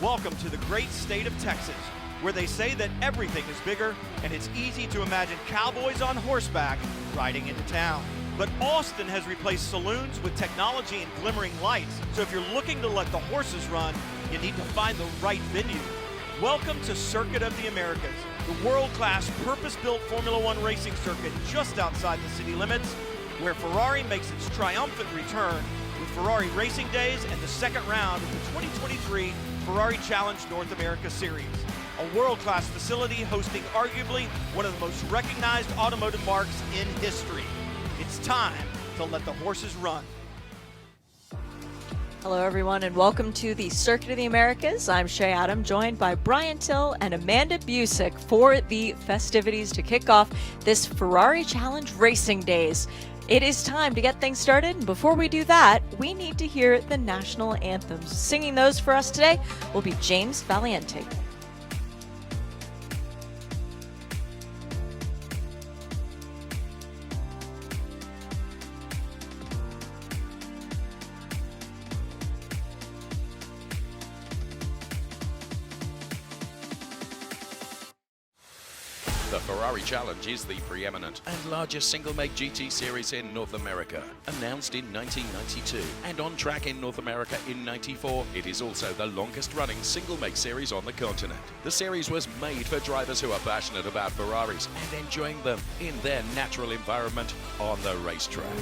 Welcome to the great state of Texas, where they say that everything is bigger and it's easy to imagine cowboys on horseback riding into town. But Austin has replaced saloons with technology and glimmering lights. So if you're looking to let the horses run, you need to find the right venue. Welcome to Circuit of the Americas, the world-class purpose-built Formula One racing circuit just outside the city limits, where Ferrari makes its triumphant return with Ferrari Racing Days and the second round of the 2023 Ferrari Challenge North America Series, a world-class facility hosting arguably one of the most recognized automotive marques in history. It's time to let the horses run. Hello everyone and welcome to the Circuit of the Americas. I'm Shay Adam, joined by Brian Till and Amanda Busick for the festivities to kick off this Ferrari Challenge Racing Days. It is time to get things started, and before we do that, we need to hear the national anthems. Singing those for us today will be James Valiente. The Ferrari Challenge is the preeminent and largest single-make GT series in North America. Announced in 1992 and on track in North America in 94, it is also the longest-running single-make series on the continent. The series was made for drivers who are passionate about Ferraris and enjoying them in their natural environment on the racetrack.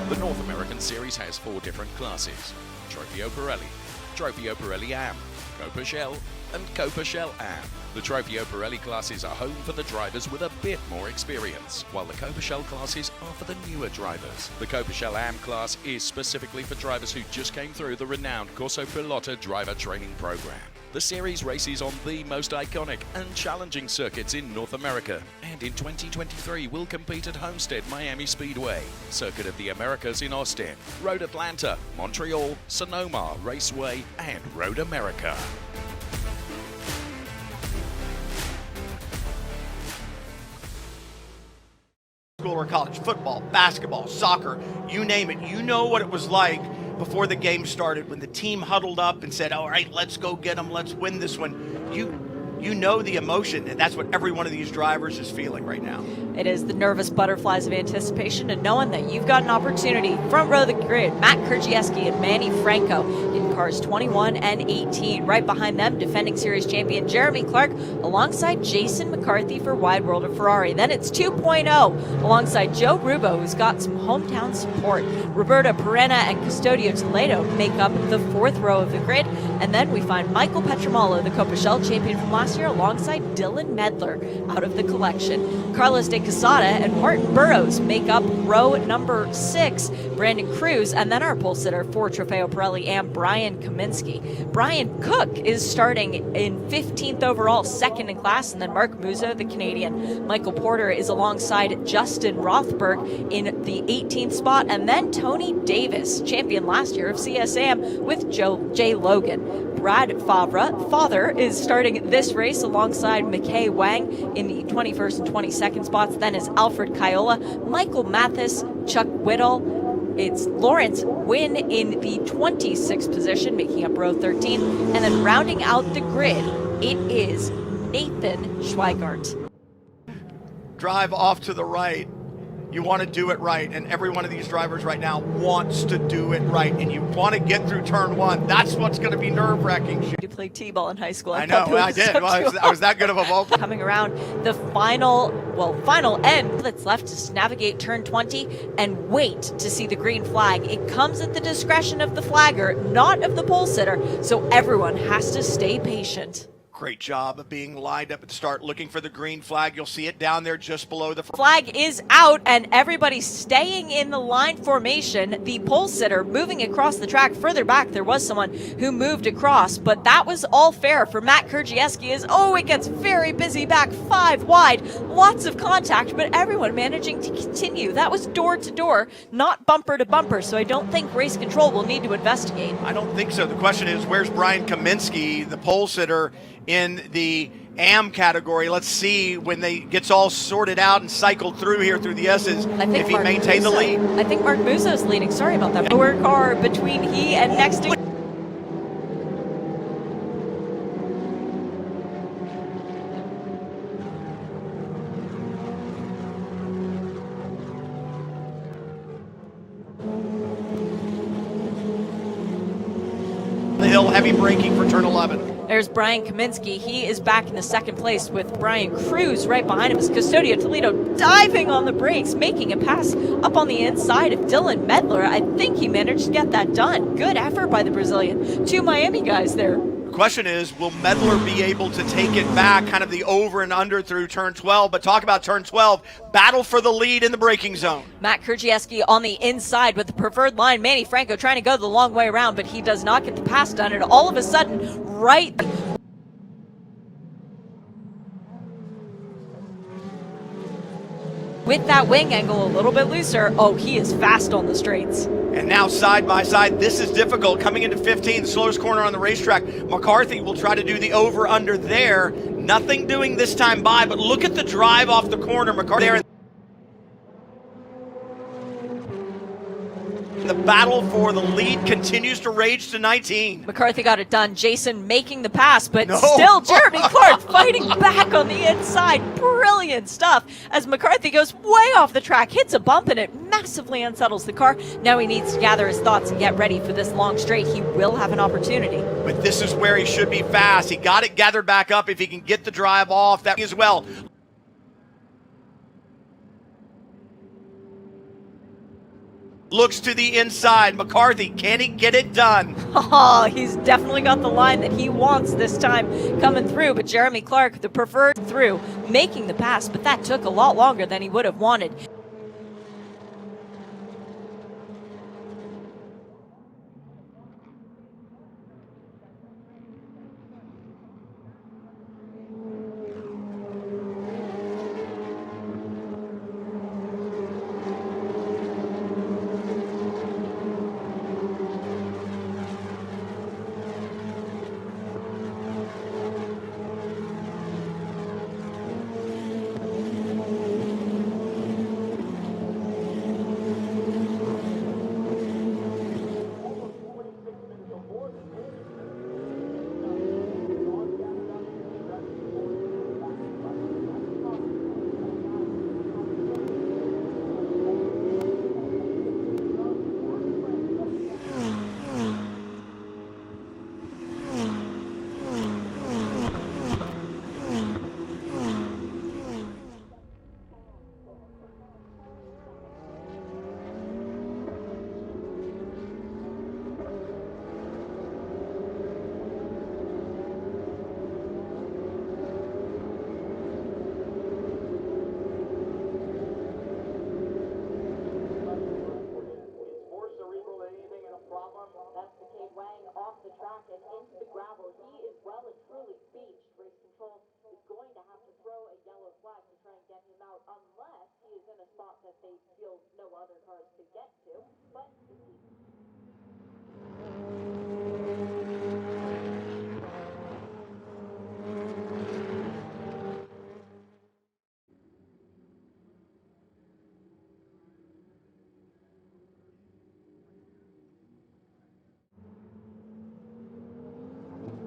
The North American series has 4 different classes: Trofeo Pirelli, Trofeo Pirelli Am, Copa Shell, and Copa Shell Am. The Trofeo Pirelli classes are home for the drivers with a bit more experience, while the Copa Shell classes are for the newer drivers. The Copa Shell Am class is specifically for drivers who just came through the renowned Corso Pilota driver training program. The series races on the most iconic and challenging circuits in North America, and in 2023 will compete at Homestead Miami Speedway, Circuit of the Americas in Austin, Road Atlanta, Montreal, Sonoma Raceway, and Road America. School or college, football, basketball, soccer, you name it. You know what it was like before the game started when the team huddled up and said, all right, let's go get them, let's win this one. You know the emotion, and that's what every one of these drivers is feeling right now. It is the nervous butterflies of anticipation and knowing that you've got an opportunity. Front row of the grid, Matt Kurgieski and Manny Franco in cars 21 and 18. Right behind them, defending series champion Jeremy Clark alongside Jason McCarthy for Wide World of Ferrari. Then it's 2.0 alongside Joe Rubo, who's got some hometown support. Roberto Perena and Custodio Toledo make up the 4th row of the grid. And then we find Michael Petramalo, the Copa Shell champion from last year, alongside Dylan Medler out of the collection. Carlos de Quesada and Martin Burrows make up row number 6. Brandon Cruz, and then our pole sitter for Trofeo Pirelli and Brian Kaminsky. Brian Cook is starting in 15th overall, second in class, and then Mark Muzo, the Canadian. Michael Porter is alongside Justin Rothberg in the 18th spot, and then Tony Davis, champion last year of CSAM, with Jay Logan. Brad Father is starting this race alongside McKay Wang in the 21st and 22nd spots. Then is Alfred Kaiola, Michael Mathis, Chuck Whittle. It's Lawrence Wynn in the 26th position, making up row 13. And then rounding out the grid, it is Nathan Schweigart. Drive off to the right. You want to do it right, and every one of these drivers right now wants to do it right, and you want to get through turn 1. That's what's going to be nerve-wracking. You played T-ball in high school. I know, I did. Well, I was that good of a ball player. Coming around the final end that's left is to navigate turn 20 and wait to see the green flag. It comes at the discretion of the flagger, not of the pole sitter, so everyone has to stay patient. Great job of being lined up at the start, looking for the green flag. You'll see it down there just below the flag is out, and everybody's staying in the line formation. The pole sitter moving across the track further back. There was someone who moved across, but that was all fair for Matt Kurgieski. It gets very busy back 5 wide. Lots of contact, but everyone managing to continue. That was door to door, not bumper to bumper, so I don't think race control will need to investigate. I don't think so. The question is, where's Brian Kaminsky, the pole sitter, in the AM category? Let's see when they gets all sorted out and cycled through here through the S's, if he maintained the lead. I think Mark Muzo's leading. Sorry about that. Lower car between he and next to downhill, heavy braking for turn 11. There's Brian Kaminsky. He is back in the second place with Brian Cruz right behind him as Custodio Toledo diving on the brakes, making a pass up on the inside of Dylan Medler. I think he managed to get that done. Good effort by the Brazilian. Two Miami guys there. The question is, will Medler be able to take it back, kind of the over and under through turn 12? But talk about turn 12, battle for the lead in the braking zone. Matt Krzyzewski on the inside with the preferred line. Manny Franco trying to go the long way around, but he does not get the pass done. And all of a sudden, right with that wing angle a little bit looser, oh, he is fast on the straights. And now side by side, this is difficult. Coming into 15, the slowest corner on the racetrack. McCarthy will try to do the over-under there. Nothing doing this time by, but look at the drive off the corner. McCarthy there. The battle for the lead continues to rage to 19. McCarthy got it done. Jason making the pass, but still Jeremy Clark fighting back on the inside. Brilliant stuff as McCarthy goes way off the track, hits a bump, and it massively unsettles the car. Now he needs to gather his thoughts and get ready for this long straight. He will have an opportunity. But this is where he should be fast. He got it gathered back up. If he can get the drive off, that as well. Looks to the inside. McCarthy, can he get it done? Oh, he's definitely got the line that he wants this time coming through. But Jeremy Clark, the preferred through, making the pass. But that took a lot longer than he would have wanted. Off the track and into the gravel. He is well and truly beached. Race control is going to have to throw a yellow flag to try and get him out, unless he is in a spot that they feel no other cars could get to. But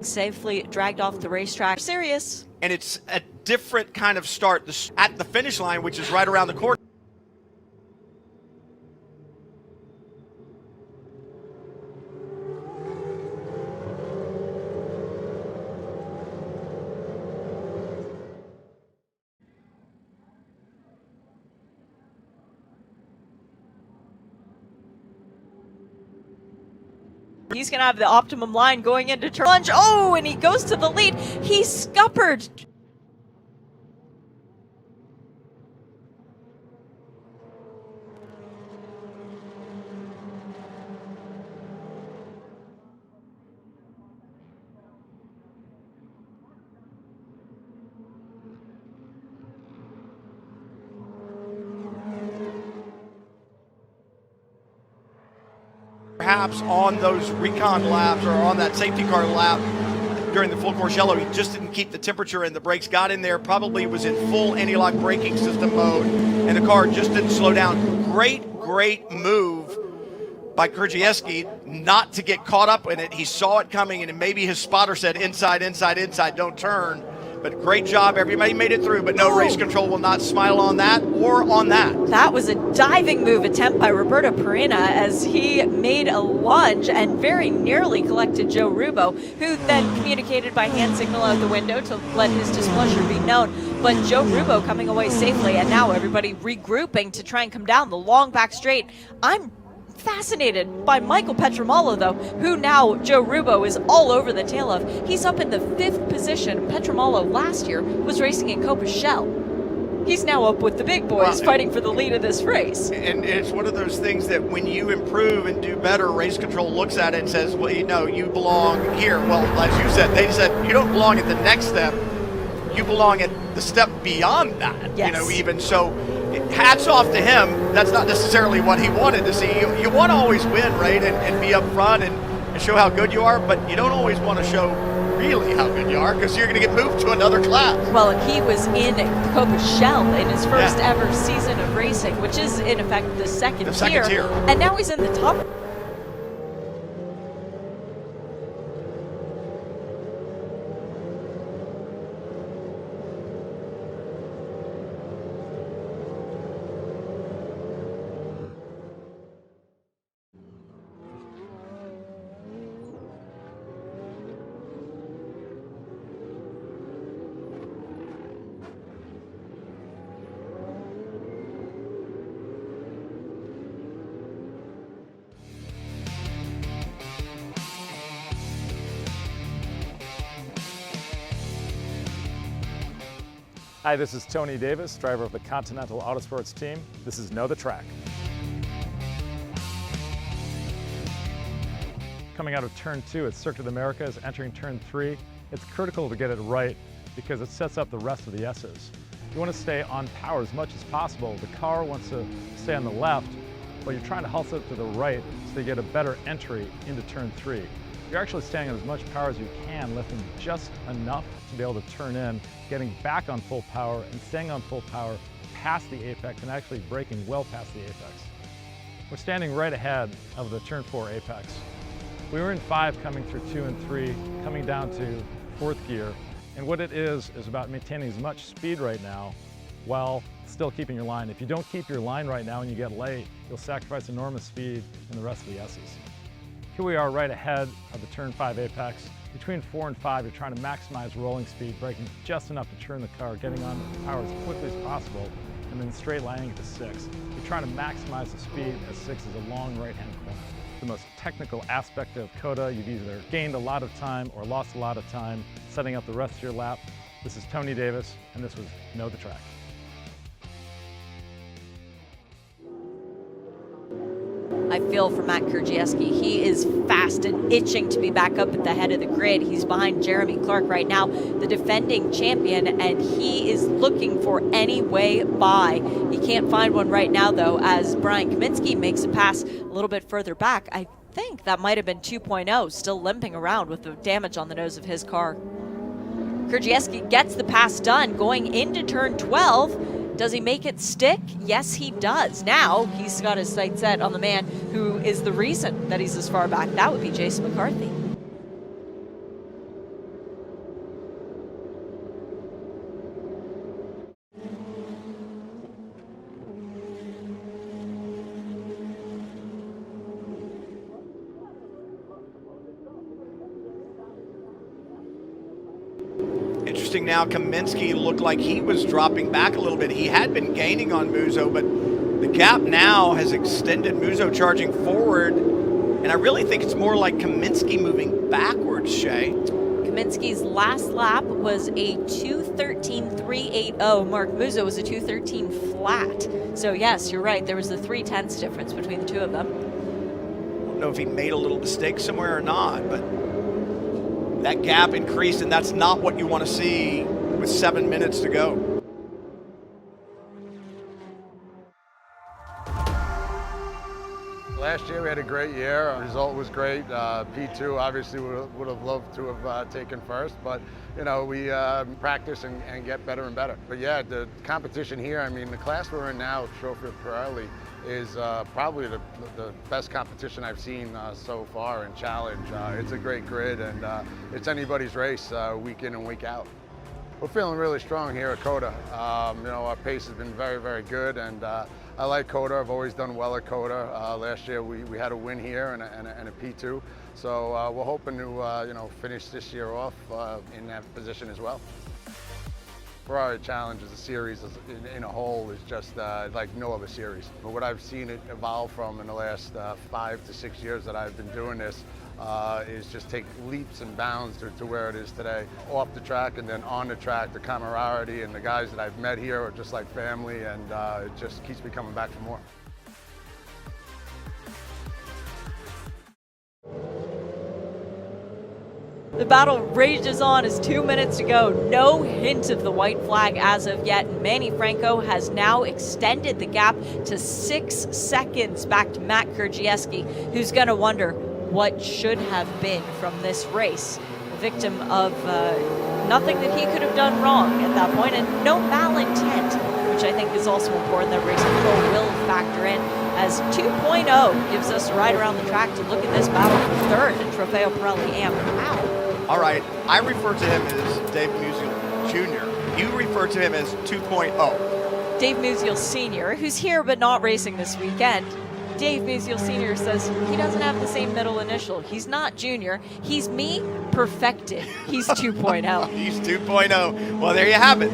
safely dragged off the racetrack. Serious. And it's a different kind of start at the finish line, which is right around the corner. He's going to have the optimum line going into turn lunge. Oh, and he goes to the lead. He's scuppered. Perhaps on those recon laps or on that safety car lap during the full course yellow, he just didn't keep the temperature and the brakes got in there, probably was in full anti-lock braking system mode, and the car just didn't slow down. Great move by Krzyzewski not to get caught up in it. He saw it coming, and maybe his spotter said inside, don't turn. But great job. Everybody made it through, but no, race control will not smile on that or on that. That was a diving move attempt by Roberto Perina as he made a lunge and very nearly collected Joe Rubo, who then communicated by hand signal out the window to let his displeasure be known. But Joe Rubo coming away safely, and now everybody regrouping to try and come down the long back straight. I'm fascinated by Michael Petromalo, though, who now Joe Rubo is all over the tail of. He's up in the 5th position. Petromalo last year was racing in Copichelle. He's now up with the big boys fighting for the lead of this race. And it's one of those things that when you improve and do better, race control looks at it and says, well, you know, you belong here. Well, as you said, they said you don't belong at the next step. You belong at the step beyond that. Yes. You know, even so, hats off to him. That's not necessarily what he wanted to see. You want to always win, right, and be up front and show how good you are, but you don't always want to show really how good you are because you're going to get moved to another class. Well, he was in Copichelle in his first ever season of racing, which is in effect the second tier. And now he's in the top. Hi, this is Tony Davis, driver of the Continental Autosports team. This is Know the Track. Coming out of turn 2 at Circuit of the Americas, entering turn 3, it's critical to get it right because it sets up the rest of the S's. You want to stay on power as much as possible. The car wants to stay on the left, but you're trying to hustle it to the right so you get a better entry into turn 3. You're actually staying on as much power as you can, lifting just enough to be able to turn in, getting back on full power and staying on full power past the apex and actually braking well past the apex. We're standing right ahead of the turn 4 apex. We were in 5 coming through 2 and 3, coming down to 4th gear. And what it is about maintaining as much speed right now while still keeping your line. If you don't keep your line right now and you get late, you'll sacrifice enormous speed in the rest of the S's. Here we are right ahead of the turn 5 apex. Between 4 and 5, you're trying to maximize rolling speed, braking just enough to turn the car, getting on power as quickly as possible, and then straight lining it to 6. You're trying to maximize the speed as 6 is a long right-hand corner. The most technical aspect of COTA, you've either gained a lot of time or lost a lot of time setting up the rest of your lap. This is Tony Davis, and this was Know the Track. I feel for Matt Krzyzewski. He is fast and itching to be back up at the head of the grid. He's behind Jeremy Clark right now, the defending champion, and he is looking for any way by. He can't find one right now, though, as Brian Kaminsky makes a pass a little bit further back. I think that might have been 2.0, still limping around with the damage on the nose of his car. Krzyzewski gets the pass done going into turn 12. Does he make it stick? Yes, he does. Now he's got his sights set on the man who is the reason that he's this far back. That would be Jason McCarthy. Interesting now, Kaminsky looked like he was dropping back a little bit. He had been gaining on Muzo, but the gap now has extended. Muzo charging forward, and I really think it's more like Kaminsky moving backwards, Shay. Kaminsky's last lap was a 2:13.380. Mark Muzo was a 2:13 flat. So yes, you're right. There was a 0.3 difference between the two of them. I don't know if he made a little mistake somewhere or not, but that gap increased, and that's not what you want to see with 7 minutes to go. Last year we had a great year. Our result was great. P2 obviously would have loved to have taken first, but you know, we practice and get better and better. But yeah, the competition here, I mean, the class we're in now, Trophy of Pirelli, is probably the best competition I've seen so far in Challenge. It's a great grid, and it's anybody's race week in and week out. We're feeling really strong here at COTA. You know, our pace has been very, very good, and I like COTA. I've always done well at COTA. Last year we had a win here and a P2, so we're hoping to you know, finish this year off in that position as well. Ferrari Challenge as a series in a whole is just like no other series. But what I've seen it evolve from in the last 5 to 6 years that I've been doing this is just take leaps and bounds to where it is today. Off the track and then on the track, the camaraderie and the guys that I've met here are just like family, and it just keeps me coming back for more. The battle rages on as 2 minutes to go. No hint of the white flag as of yet. Manny Franco has now extended the gap to 6 seconds back to Matt Krzyzewski, who's going to wonder what should have been from this race. A victim of nothing that he could have done wrong at that point, and no malintent, which I think is also important that race control will factor in, as 2.0 gives us a ride around the track to look at this battle for third at Trofeo Pirelli Am. Wow. All right, I refer to him as Dave Musial Jr. You refer to him as 2.0. Dave Musial Sr., who's here but not racing this weekend. Dave Musial Sr. says he doesn't have the same middle initial. He's not junior. He's me perfected. He's 2.0. He's 2.0. Well, there you have it.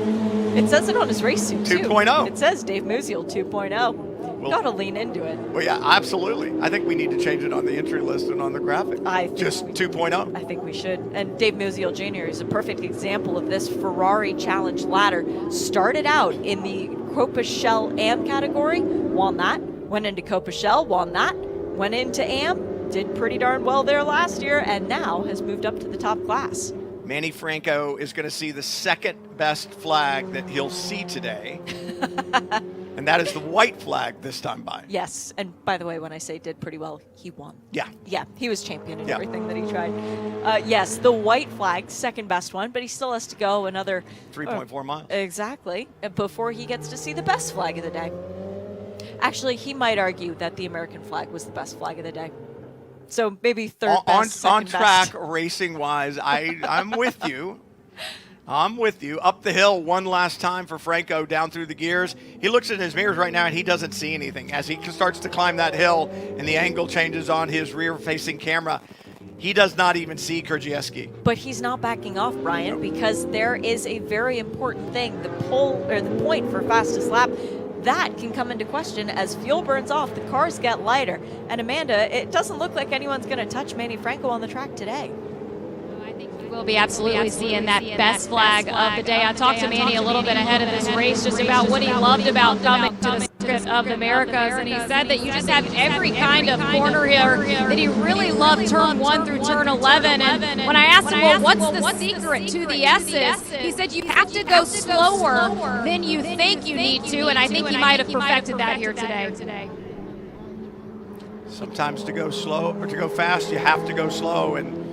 It says it on his race suit, too. 2.0. It says Dave Musial 2.0. Gotta lean into it. Well, yeah, absolutely. I think we need to change it on the entry list and on the graphic. Just 2.0. I think we should. And Dave Musial Jr. is a perfect example of this Ferrari Challenge ladder. Started out in the Copa Shell Am category, won that. Went into Copa Shell, won that. Went into Am, did pretty darn well there last year, and now has moved up to the top class. Manny Franco is going to see the second best flag that he'll see today. And that is the white flag this time by. Yes, and by the way, when I say did pretty well, he won. Yeah. Yeah, he was champion in everything that he tried. Yes, the white flag, second best one, but he still has to go another 3.4 miles. Exactly, before he gets to see the best flag of the day. Actually, he might argue that the American flag was the best flag of the day. So maybe third best, on track, best. racing-wise, I'm with you. I'm with you. Up the hill one last time for Franco, down through the gears. He looks in his mirrors right now and he doesn't see anything. As he starts to climb that hill and the angle changes on his rear-facing camera, he does not even see Krzyzewski. But he's not backing off, Brian, because there is a very important thing. The point for fastest lap, that can come into question as fuel burns off, the cars get lighter. And Amanda, it doesn't look like anyone's going to touch Manny Franco on the track today. We'll be absolutely seeing that best flag of the day. I talked to Manny a little bit ahead of this race just about what he loved about coming to the Circus of the Americas, and he said that you just have every kind of corner here, that he really loved turn 1 through turn 11. And when I asked him, well, what's the secret to the S's, he said you have to go slower than you think you need to, and I think he might have perfected that here today. Sometimes to go slow or to go fast, you have to go slow, and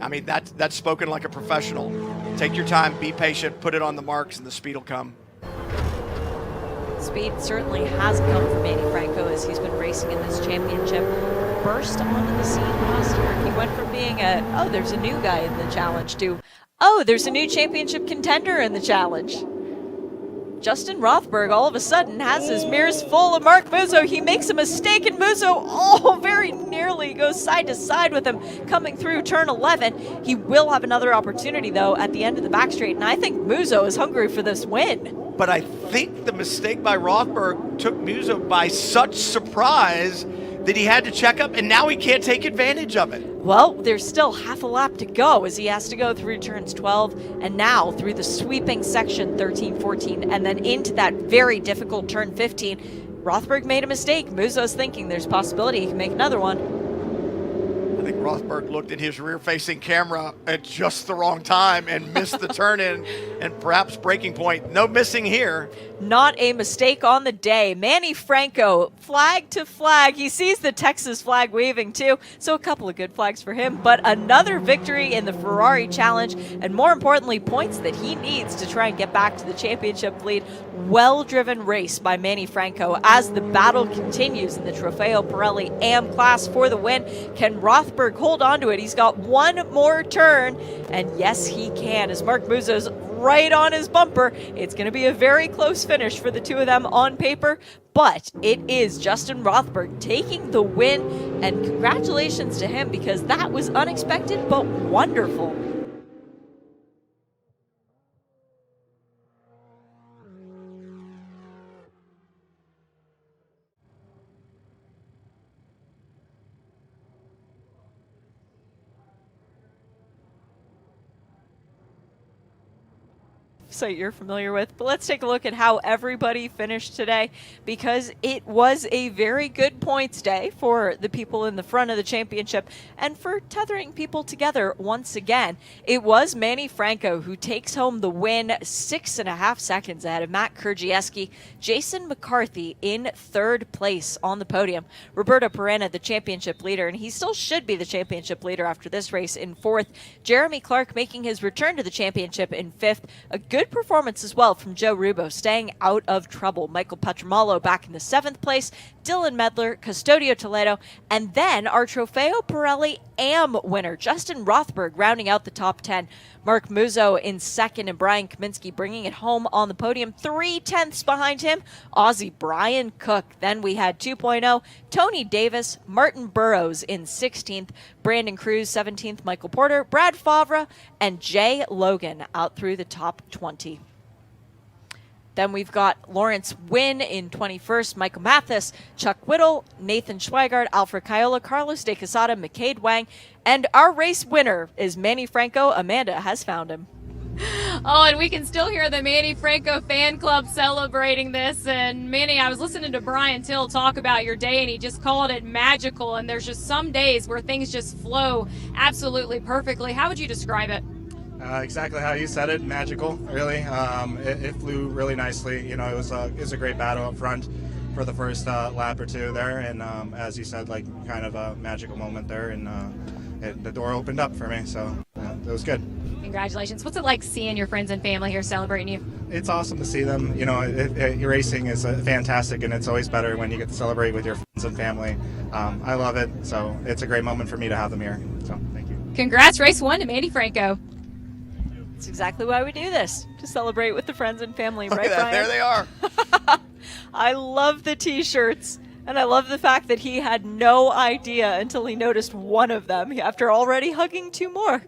I mean, that's spoken like a professional. Take your time, be patient, put it on the marks, and the speed will come. Speed certainly has come for Manny Franco as he's been racing in this championship. Burst onto the scene last year. He went from being there's a new guy in the challenge to, there's a new championship contender in the challenge. Justin Rothberg all of a sudden has his mirrors full of Mark Musso. He makes a mistake, and Musso very nearly goes side to side with him coming through turn 11. He will have another opportunity, though, at the end of the back straight, and I think Musso is hungry for this win. But I think the mistake by Rothberg took Musso by such surprise that he had to check up, and now he can't take advantage of it. Well, there's still half a lap to go as he has to go through turns 12 and now through the sweeping section 13, 14, and then into that very difficult turn 15. Rothberg made a mistake. Musso's thinking there's a possibility he can make another one. I think Rothberg looked at his rear-facing camera at just the wrong time and missed the turn-in and perhaps breaking point. No missing here. Not a mistake on the day. Manny Franco, flag to flag. He sees the Texas flag waving too, so a couple of good flags for him, but another victory in the Ferrari Challenge, and more importantly, points that he needs to try and get back to the championship lead. Well-driven race by Manny Franco as the battle continues in the Trofeo Pirelli Am class for the win. Can Rothberg hold on to it? He's got one more turn, and yes, he can, as Mark Musso's right on his bumper. It's going to be a very close finish for the two of them on paper, but it is Justin Rothberg taking the win, and congratulations to him because that was unexpected but wonderful. Site you're familiar with, but let's take a look at how everybody finished today, because it was a very good points day for the people in the front of the championship and for tethering people together once again. It was Manny Franco who takes home the win, 6.5 seconds ahead of Matt Krzyzewski. Jason McCarthy in third place on the podium. Roberto Perena, the championship leader, and he still should be the championship leader after this race, in fourth. Jeremy Clark making his return to the championship in fifth. A good performance as well from Joe Rubo, staying out of trouble. Michael Petramalo back in the 7th place, Dylan Medler, Custodio Toledo, and then our Trofeo Pirelli AM winner, Justin Rothberg, rounding out the top 10. Mark Muzo in second, and Brian Kaminsky bringing it home on the podium. 3/10 behind him, Aussie Brian Cook. Then we had 2.0, Tony Davis, Martin Burrows in 16th, Brandon Cruz 17th, Michael Porter, Brad Favre, and Jay Logan out through the top 20. Then we've got Lawrence Wynn in 21st, Michael Mathis, Chuck Whittle, Nathan Schweigart, Alfred Caiola, Carlos De Quesada, McCade Wang, and our race winner is Manny Franco. Amanda has found him. Oh, and we can still hear the Manny Franco fan club celebrating this. And Manny, I was listening to Brian Till talk about your day, and he just called it magical. And there's just some days where things just flow absolutely perfectly. How would you describe it? Exactly how you said it, magical, really. It flew really nicely. You know, it was a great battle up front for the first lap or two there, and as you said, like kind of a magical moment there, and the door opened up for me, so it was good. Congratulations. What's it like seeing your friends and family here celebrating you? It's awesome to see them. You know, racing is fantastic, and it's always better when you get to celebrate with your friends and family. I love it, so it's a great moment for me to have them here. So thank you. Congrats, race one to Manny Franco. That's exactly why we do this, to celebrate with the friends and family, right, Brian? There they are. I love the t-shirts, and I love the fact that he had no idea until he noticed one of them after already hugging two more.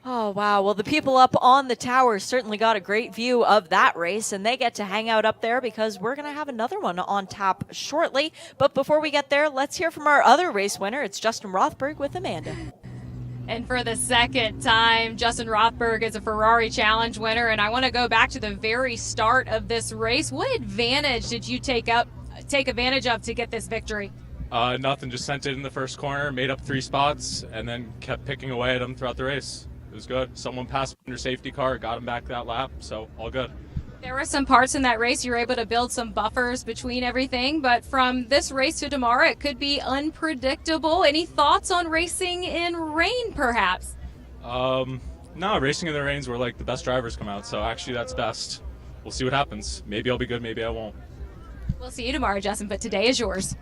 Oh, wow. Well, the people up on the tower certainly got a great view of that race, and they get to hang out up there because we're going to have another one on tap shortly. But before we get there, let's hear from our other race winner. It's Justin Rothberg with Amanda. And for the second time, Justin Rothberg is a Ferrari Challenge winner. And I want to go back to the very start of this race. What advantage did you take advantage of to get this victory? Nothing, just sent it in the first corner, made up 3 spots, and then kept picking away at them throughout the race. It was good. Someone passed under safety car, got him back that lap, so all good. There were some parts in that race you were able to build some buffers between everything, but from this race to tomorrow, it could be unpredictable. Any thoughts on racing in rain, perhaps? No, racing in the rain's where like the best drivers come out, so actually that's best. We'll see what happens. Maybe I'll be good, maybe I won't. We'll see you tomorrow, Justin, but today is yours.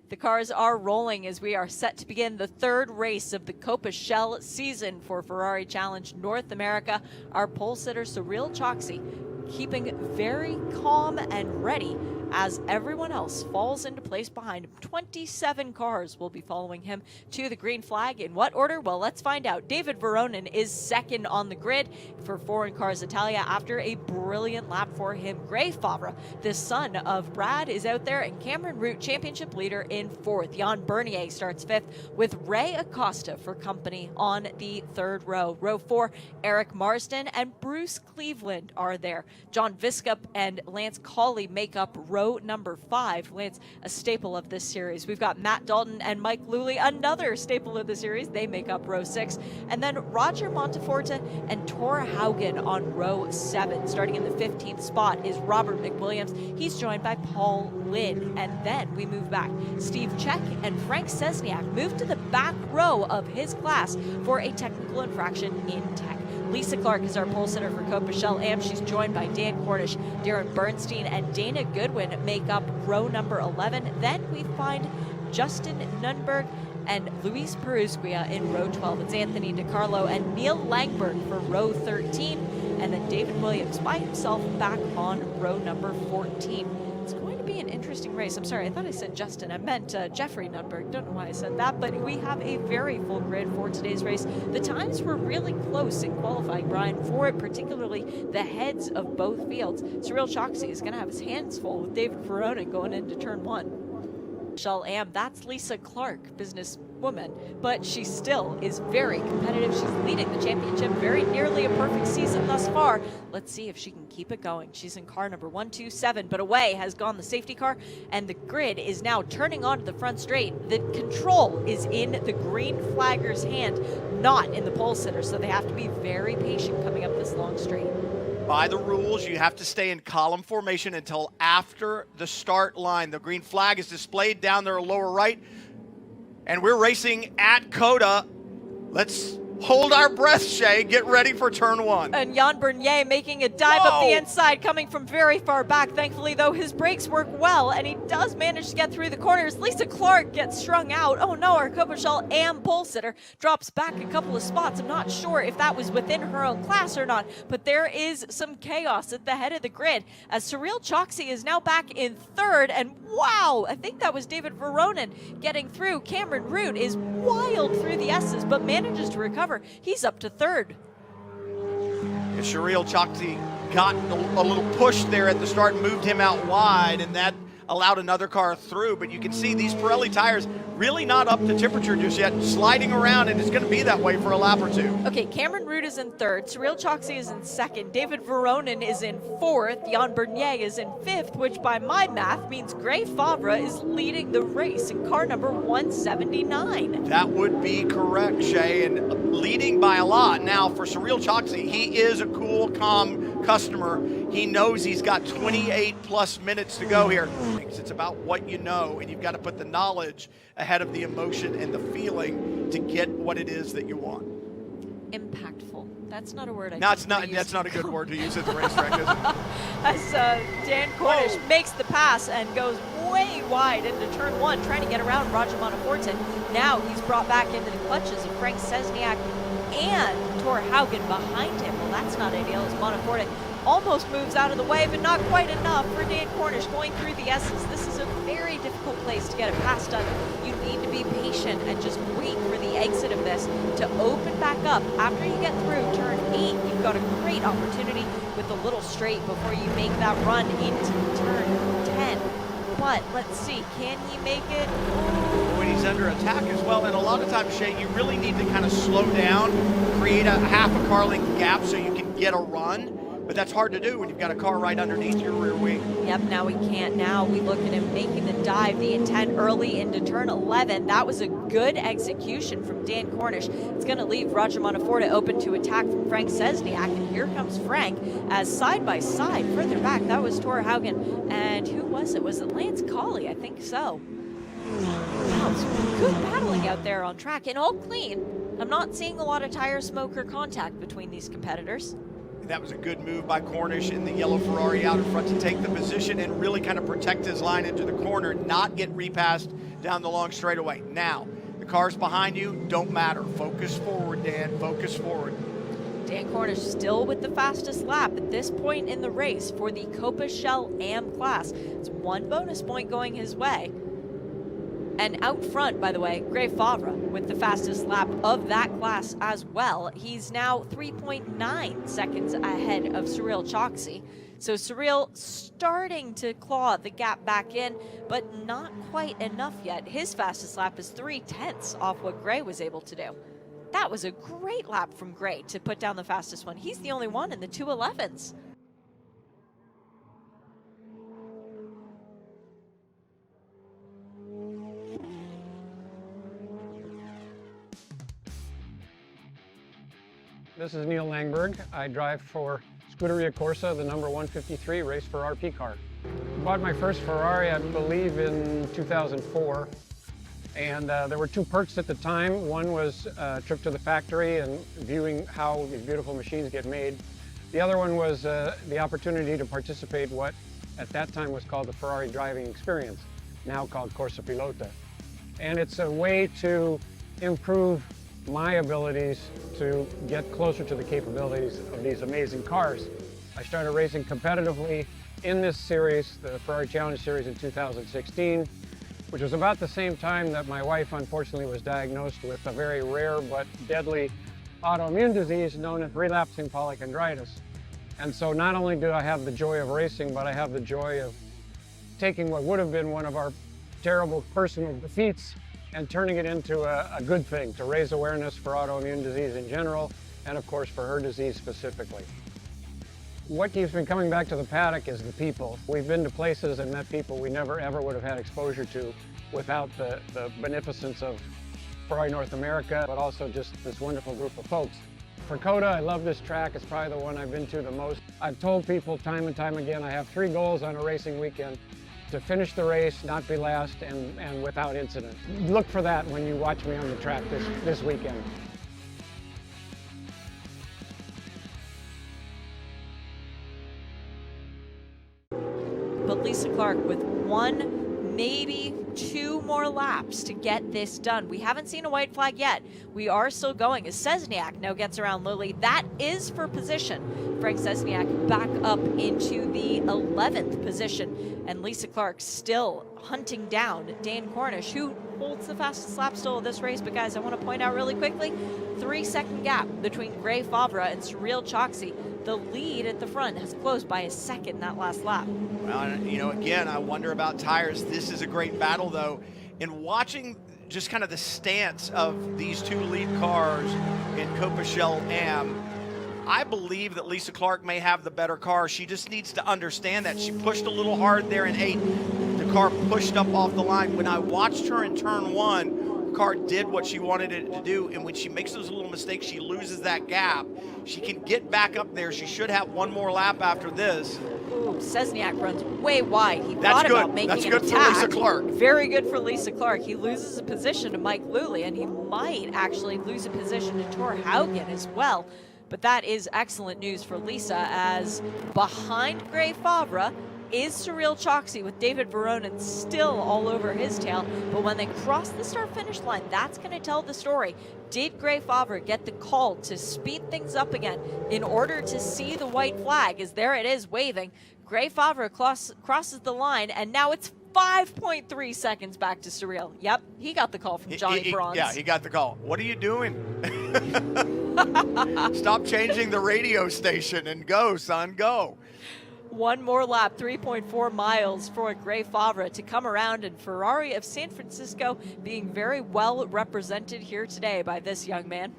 The cars are rolling as we are set to begin the third race of the Copa Shell season for Ferrari Challenge North America. Our pole sitter, Cyril Choksi, keeping very calm and ready as everyone else falls into place behind him. 27 cars will be following him to the green flag. In what order? Well, let's find out. David Veronin is second on the grid for Foreign Cars Italia after a brilliant lap for him. Gray Favre, the son of Brad, is out there, and Cameron Root, championship leader, in fourth. Jan Bernier starts fifth with Ray Acosta for company on the third row. Row 4, Eric Marsden and Bruce Cleveland are there. John Viskup and Lance Colley make up row row number 5. Lance, a staple of this series. We've got Matt Dalton and Mike Luley, another staple of the series. They make up row 6. And then Roger Monteforte and Tor Haugen on row 7. Starting in the 15th spot is Robert McWilliams. He's joined by Paul Lynn. And then we move back. Steve Czech and Frank Szczesniak move to the back row of his class for a technical infraction in tech. Lisa Clark is our pole sitter for Copa Shell Am. She's joined by Dan Cornish, Darren Bernstein, and Dana Goodwin make up row number 11. Then we find Justin Nunberg and Luis Peruzquia in row 12. It's Anthony DiCarlo and Neil Langberg for row 13. And then David Williams by himself back on row number 14. It's going to be an interesting race. I'm sorry, I thought I said Justin. I meant Jeffrey Nunberg. Don't know why I said that, but we have a very full grid for today's race. The times were really close in qualifying, Brian, for it, particularly the heads of both fields. Cyril Choksi is going to have his hands full with David Verona going into turn 1. Shell Am, that's Lisa Clark, businesswoman, but she still is very competitive. She's leading the championship, very nearly a perfect season thus far. Let's see if she can keep it going. She's in car number 127, but away has gone the safety car, and the grid is now turning onto the front straight. The control is in the green flagger's hand, not in the pole sitter, so they have to be very patient coming up this long straight. By the rules, you have to stay in column formation until after the start line. The green flag is displayed down there lower right, and we're racing at Coda. Let's hold our breath, Shay. Get ready for turn 1. And Jan Bernier making a dive up the inside, coming from very far back. Thankfully, though, his brakes work well, and he does manage to get through the corners. Lisa Clark gets strung out. Oh no, our Copa Shell Am pole sitter drops back a couple of spots. I'm not sure if that was within her own class or not, but there is some chaos at the head of the grid as Cyril Choksi is now back in 3rd, and wow, I think that was David Veronin getting through. Cameron Root is wild through the S's, but manages to recover. He's up to 3rd. And Cyril Choksi got a little push there at the start, moved him out wide, and that allowed another car through. But you can see these Pirelli tires really not up to temperature just yet, sliding around, and it's going to be that way for a lap or 2. Okay, Cameron Root is in 3rd, Cyril Choksi is in 2nd, David Veronin is in 4th, Jan Bernier is in 5th, which by my math means Gray Favre is leading the race in car number 179. That would be correct, Shay, and leading by a lot. Now, for Cyril Choksi, he is a cool, calm customer. He knows he's got 28 plus minutes to go here. It's about what you know, and you've got to put the knowledge ahead of the emotion and the feeling to get what it is that you want. Impactful. That's not a word I No, it's not. That's not a good word to use at the racetrack, is it? As Dan Cornish makes the pass and goes way wide into turn 1, trying to get around Roger Monteforte. Now he's brought back into the clutches of Frank Szczesniak and Tor Haugen behind him. Well, that's not ideal as Monteforte almost moves out of the way, but not quite enough for Dan Cornish going through the S's. This is a very difficult place to get a pass done. You need to be patient and just wait for the exit of this to open back up. After you get through turn 8, you've got a great opportunity with a little straight before you make that run into turn 10. But let's see, can he make it? When he's under attack as well, and a lot of times, Shay, you really need to kind of slow down, create a half a car length gap so you can get a run. But that's hard to do when you've got a car right underneath your rear wing. Yep, now we can't. Now we look at him making the dive, the intent early into turn 11. That was a good execution from Dan Cornish. It's going to leave Roger Monteforte open to attack from Frank Szczesniak. And here comes Frank as side by side further back. That was Tor Haugen. And who was it? Was it Lance Colley? I think so. Wow, it's good battling out there on track and all clean. I'm not seeing a lot of tire smoke or contact between these competitors. That was a good move by Cornish in the yellow Ferrari out in front to take the position and really kind of protect his line into the corner, not get repassed down the long straightaway. Now, the cars behind you don't matter. Focus forward, Dan. Focus forward. Dan Cornish still with the fastest lap at this point in the race for the Copa Shell Am class. It's 1 bonus point going his way. And out front, by the way, Gray Favre with the fastest lap of that class as well. He's now 3.9 seconds ahead of Cyril Choksi. So Cyril starting to claw the gap back in, but not quite enough yet. His fastest lap is 0.3 off what Gray was able to do. That was a great lap from Gray to put down the fastest one. He's the only one in the 2.11s. This is Neil Langberg. I drive for Scuderia Corsa, the number 153 race for RP car. Bought my first Ferrari, I believe, in 2004. And there were two perks at the time. One was a trip to the factory and viewing how these beautiful machines get made. The other one was the opportunity to participate what at that time was called the Ferrari driving experience, now called Corsa Pilota. And it's a way to improve my abilities to get closer to the capabilities of these amazing cars. I started racing competitively in this series, the Ferrari Challenge Series, in 2016, which was about the same time that my wife unfortunately was diagnosed with a very rare but deadly autoimmune disease known as relapsing polychondritis. And so not only do I have the joy of racing, but I have the joy of taking what would have been one of our terrible personal defeats and turning it into a good thing, to raise awareness for autoimmune disease in general, and of course for her disease specifically. What keeps me coming back to the paddock is the people. We've been to places and met people we never ever would have had exposure to without the beneficence of Ferrari North America, but also just this wonderful group of folks. For COTA, I love this track. It's probably the one I've been to the most. I've told people time and time again, I have 3 goals on a racing weekend: to finish the race, not be last, and without incident. Look for that when you watch me on the track this weekend. But Lisa Clark with 1, maybe 2 more laps to get this done. We haven't seen a white flag yet. We are still going as Szczesniak now gets around Lily. That is for position. Frank Szczesniak back up into the 11th position, and Lisa Clark still hunting down Dan Cornish, who holds the fastest lap still of this race. But guys, I want to point out really quickly, 3-second gap between Gray Favre and Cyril Choksi. The lead at the front has closed by a second that last lap. Well, you know, again, I wonder about tires. This is a great battle, though. In watching just kind of the stance of these 2 lead cars in Copachel Am, I believe that Lisa Clark may have the better car. She just needs to understand that. She pushed a little hard there in 8. The car pushed up off the line. When I watched her in turn 1, the car did what she wanted it to do, and when she makes those little mistakes, she loses that gap. She can get back up there. She should have 1 more lap after this. Ooh, Szczesniak runs way wide. He thought about making an attack. That's good for Lisa Clark. Very good for Lisa Clark. He loses a position to Mike Luley, and he might actually lose a position to Tor Haugen as well. But that is excellent news for Lisa, as behind Gray Favre is Cyril Choksi, with David Veronin still all over his tail. But when they cross the start-finish line, that's going to tell the story. Did Gray Favre get the call to speed things up again in order to see the white flag? As there it is waving. Gray Favre crosses the line, and now it's 5.3 seconds back to Cyril. Yep, he got the call from Johnny Bronze. Yeah, he got the call. What are you doing? Stop changing the radio station and go, son, go. 1 more lap, 3.4 miles for Gray Favre to come around, and Ferrari of San Francisco being very well represented here today by this young man.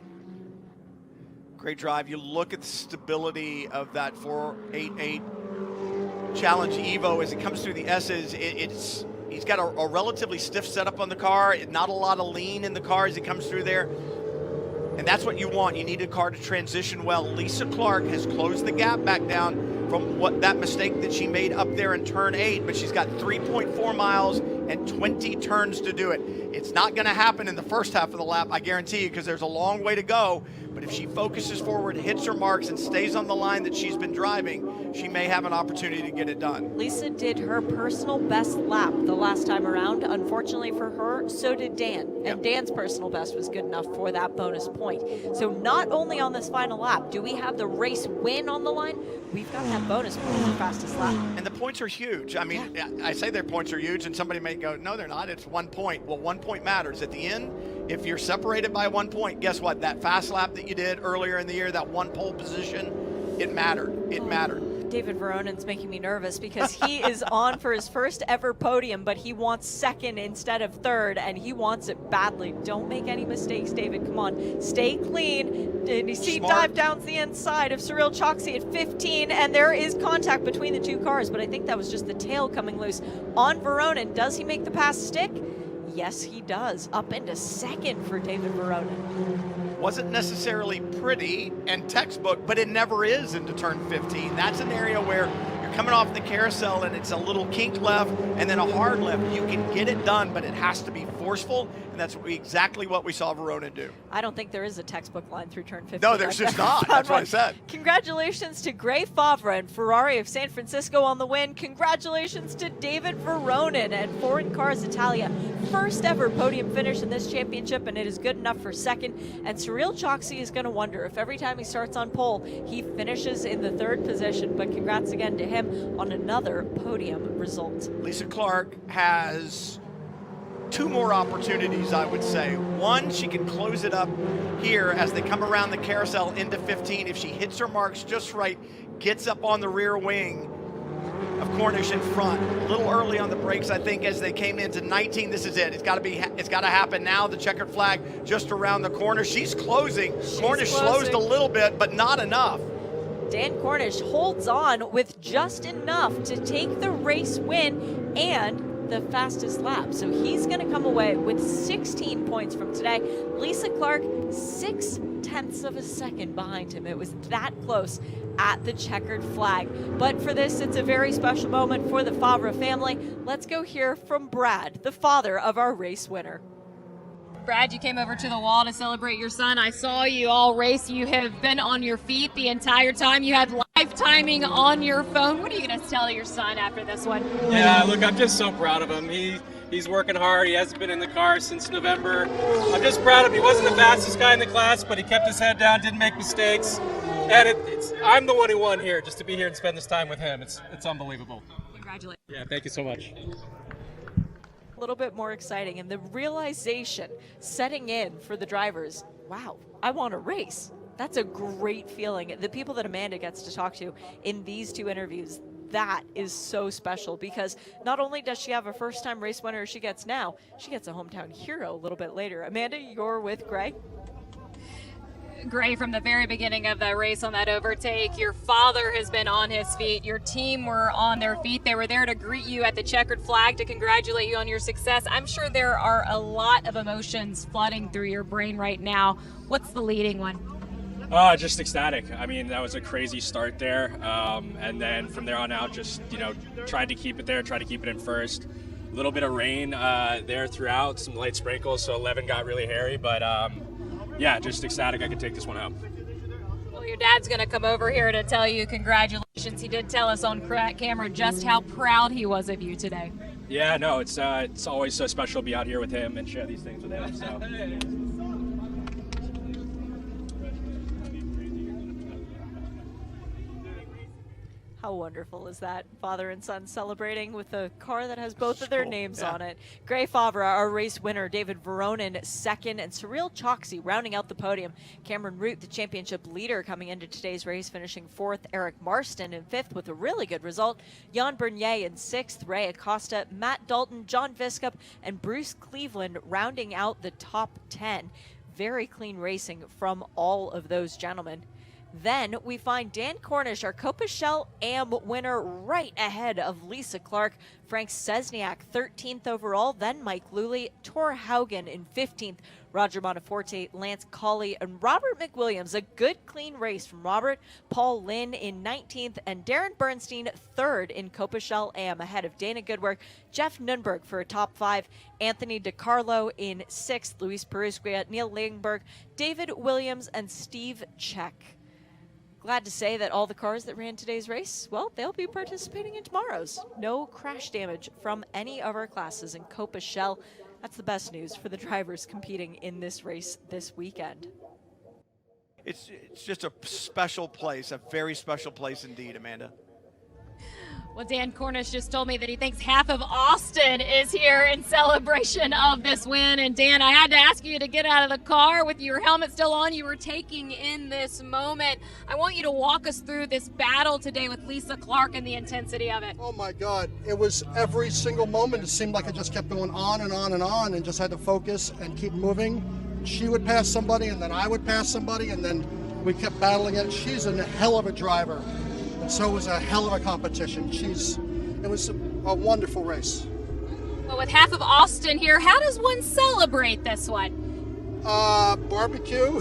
Great drive. You look at the stability of that 488 Challenge Evo as it comes through the S's. He's got a relatively stiff setup on the car, not a lot of lean in the car as it comes through there. And that's what you want. You need a car to transition well. Lisa Clark has closed the gap back down from that mistake that she made up there in turn 8, but she's got 3.4 miles and 20 turns to do it. It's not going to happen in the first half of the lap, I guarantee you, because there's a long way to go. But if she focuses forward, hits her marks, and stays on the line that she's been driving, she may have an opportunity to get it done. Lisa did her personal best lap the last time around. Unfortunately for her, so did Dan. And Dan's personal best was good enough for that bonus point. So not only on this final lap do we have the race win on the line, we've got that bonus point for fastest lap. And the points are huge. I mean, I say their points are huge, and somebody may go, no, they're not. It's 1 point. Well, 1 point matters. At the end, if you're separated by 1 point, guess what? That fast lap that you did earlier in the year, that 1 pole position, it mattered. It mattered. David Veronin's making me nervous because he is on for his first ever podium, but he wants second instead of third, and he wants it badly. Don't make any mistakes, David. Come on. Stay clean. And you see dive down the inside of Cyril Choksi at 15, and there is contact between the 2 cars, but I think that was just the tail coming loose on Veronin. Does he make the pass stick? Yes, he does. Up into second for David Veronin. Wasn't necessarily pretty and textbook, but it never is into turn 15. That's an area where you're coming off the carousel and it's a little kink left and then a hard left. You can get it done, but it has to be forceful, and that's exactly what we saw Veronin do. I don't think there is a textbook line through turn 15. No, there's just not. That's what I said. Congratulations to Gray Favre and Ferrari of San Francisco on the win. Congratulations to David Veronin and Foreign Cars Italia. First ever podium finish in this championship, and it is good enough for second. And Cyril Choksi is going to wonder if every time he starts on pole, he finishes in the third position. But congrats again to him on another podium result. Lisa Clark has 2 more opportunities, I would say. One, she can close it up here as they come around the carousel into 15. If she hits her marks just right, gets up on the rear wing of Cornish in front. A little early on the brakes, I think, as they came into 19. This is it. It's got to happen now. The checkered flag just around the corner. She's closing. Cornish slows a little bit, but not enough. Dan Cornish holds on with just enough to take the race win and the fastest lap. So he's going to come away with 16 points from today. Lisa Clark, 0.6 of a second behind him. It was that close at the checkered flag. But for this, it's a very special moment for the Favre family. Let's go hear from Brad, the father of our race winner. Brad, you came over to the wall to celebrate your son. I saw you all race. You have been on your feet the entire time. You had live timing on your phone. What are you going to tell your son after this one? Yeah, look, I'm just so proud of him. He's working hard. He hasn't been in the car since November. I'm just proud of him. He wasn't the fastest guy in the class, but he kept his head down, didn't make mistakes. And I'm the one who won here, just to be here and spend this time with him. It's unbelievable. Congratulations. Yeah, thank you so much. A little bit more exciting, and the realization setting in for the drivers, wow, I want to race. That's a great feeling. The people that Amanda gets to talk to in these 2 interviews, that is so special, because not only does she have a first-time race winner she gets now, she gets a hometown hero a little bit later. Amanda, you're with Greg. Gray, from the very beginning of the race on that overtake, your father has been on his feet. Your team were on their feet. They were there to greet you at the checkered flag to congratulate you on your success. I'm sure there are a lot of emotions flooding through your brain right now. What's the leading one? Just ecstatic. I mean, that was a crazy start there. And then from there on out, just, tried to keep it there, tried to keep it in first. A little bit of rain there throughout, some light sprinkles, so 11 got really hairy, but yeah, just ecstatic I could take this one home. Well, your dad's going to come over here to tell you congratulations. He did tell us on camera just how proud he was of you today. Yeah, no, it's always so special to be out here with him and share these things with him. So. How wonderful is that? Father and son celebrating with a car that has both of their names on it. Gray Favre, our race winner, David Veronin, second, and Cyril Choksi rounding out the podium. Cameron Root, the championship leader, coming into today's race, finishing 4th. Eric Marston in 5th with a really good result. Jan Bernier in 6th. Ray Acosta, Matt Dalton, John Viscup, and Bruce Cleveland rounding out the top 10. Very clean racing from all of those gentlemen. Then we find Dan Cornish, our Copa-Shell Am winner, right ahead of Lisa Clark. Frank Szczesniak, 13th overall. Then Mike Luley, Tor Haugen in 15th. Roger Monteforte, Lance Colley, and Robert McWilliams. A good, clean race from Robert. Paul Lynn in 19th, and Darren Bernstein, 3rd in Copa-Shell Am, ahead of Dana Goodwork, Jeff Nunberg for a top 5, Anthony DiCarlo in 6th, Luis Peruzquia, Neil Langberg, David Williams, and Steve Check. Glad to say that all the cars that ran today's race, well, they'll be participating in tomorrow's. No crash damage from any of our classes in Copa-Shell. That's the best news for the drivers competing in this race this weekend. It's just a special place, a very special place indeed, Amanda. Well, Dan Cornish just told me that he thinks half of Austin is here in celebration of this win. And Dan, I had to ask you to get out of the car with your helmet still on. You were taking in this moment. I want you to walk us through this battle today with Lisa Clark and the intensity of it. Oh my God, it was every single moment. It seemed like it just kept going on and on and on, and just had to focus and keep moving. She would pass somebody, and then I would pass somebody, and then we kept battling it. She's a hell of a driver. And so it was a hell of a competition. It was a wonderful race. But with half of Austin here, how does one celebrate this one? Barbecue,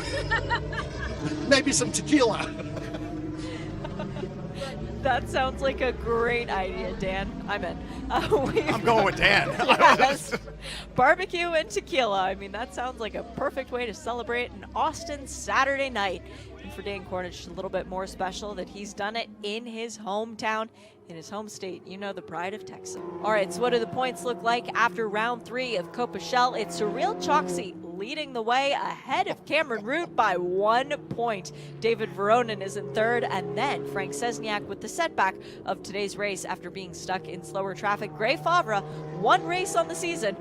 maybe some tequila. That sounds like a great idea, Dan. I'm in. I'm going with Dan. Yes. Barbecue and tequila. I mean, that sounds like a perfect way to celebrate an Austin Saturday night. And for Dan Cornish, a little bit more special that he's done it in his hometown, in his home state. You know, the pride of Texas. All right, so what do the points look like after round 3 of Copa Shell? It's Cyril Choksi leading the way ahead of Cameron Root by 1 point. David Veronin is in third, and then Frank Szczesniak with the setback of today's race after being stuck in slower traffic. Gray Favre, 1 race on the season.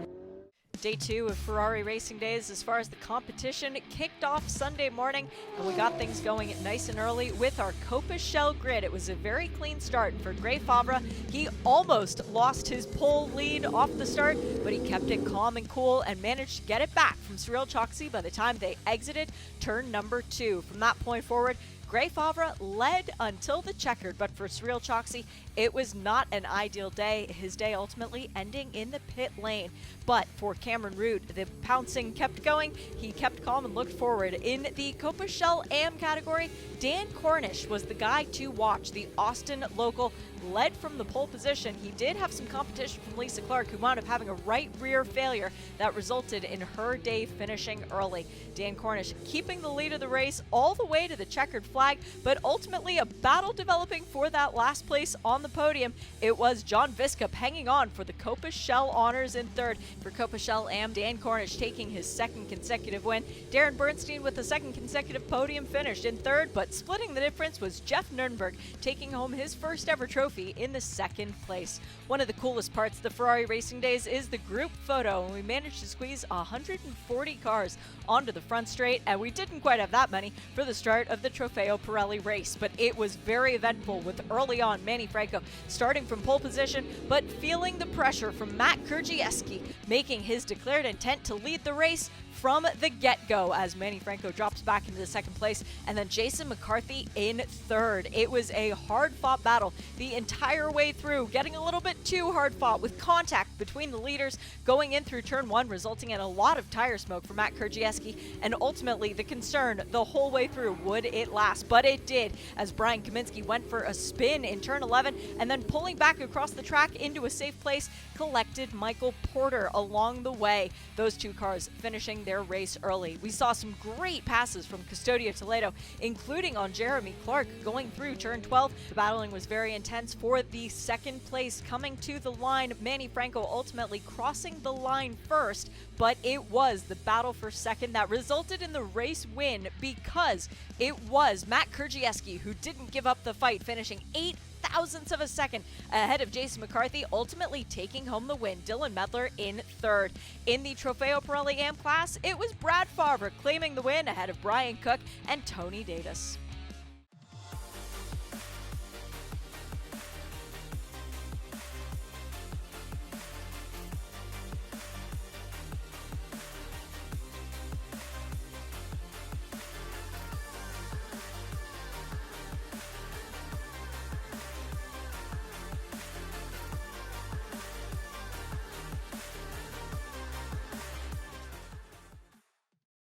Day 2 of Ferrari Racing Days as far as the competition kicked off Sunday morning, and we got things going nice and early with our Copa Shell grid. It was a very clean start for Gray Favre. He almost lost his pole lead off the start, but he kept it calm and cool and managed to get it back from Cyril Choksi by the time they exited turn number 2. From that point forward, Gray Favre led until the checkered, but for Cyril Choksi, it was not an ideal day. His day ultimately ending in the pit lane. But for Cameron Root, the pouncing kept going. He kept calm and looked forward. In the Copa Shell AM category, Dan Cornish was the guy to watch. The Austin local led from the pole position. He did have some competition from Lisa Clark, who wound up having a right rear failure that resulted in her day finishing early. Dan Cornish keeping the lead of the race all the way to the checkered flag, but ultimately a battle developing for that last place on the podium. It was John Viscup hanging on for the Copa Shell honors in third. For Copa Shell AM, Dan Cornish taking his 2nd consecutive win. Darren Bernstein with a 2nd consecutive podium finished in third, but splitting the difference was Jeff Nurnberg taking home his first ever trophy in the 2nd place. One of the coolest parts of the Ferrari Racing Days is the group photo, and we managed to squeeze 140 cars onto the front straight, and we didn't quite have that many for the start of the Trofeo Pirelli race, but it was very eventful with early on Manny Franco starting from pole position, but feeling the pressure from Matt Krzyzewski, making his declared intent to lead the race from the get-go as Manny Franco drops back into the 2nd place, and then Jason McCarthy in 3rd. It was a hard-fought battle the entire way through, getting a little bit too hard-fought with contact between the leaders going in through turn 1, resulting in a lot of tire smoke for Matt Krzyzewski, and ultimately the concern the whole way through, would it last? But it did, as Brian Kaminsky went for a spin in turn 11, and then pulling back across the track into a safe place, collected Michael Porter along the way. Those 2 cars finishing their race early. We saw some great passes from Custodio Toledo, including on Jeremy Clark going through turn 12. The battling was very intense for the 2nd place. Coming to the line, Manny Franco ultimately crossing the line first, but it was the battle for 2nd that resulted in the race win, because it was Matt Krzyzewski who didn't give up the fight, finishing 8 thousandths of a second ahead of Jason McCarthy, ultimately taking home the win. Dylan Medler in 3rd. In the Trofeo Pirelli AM class, it was Brad Favre claiming the win ahead of Brian Cook and Tony Davis.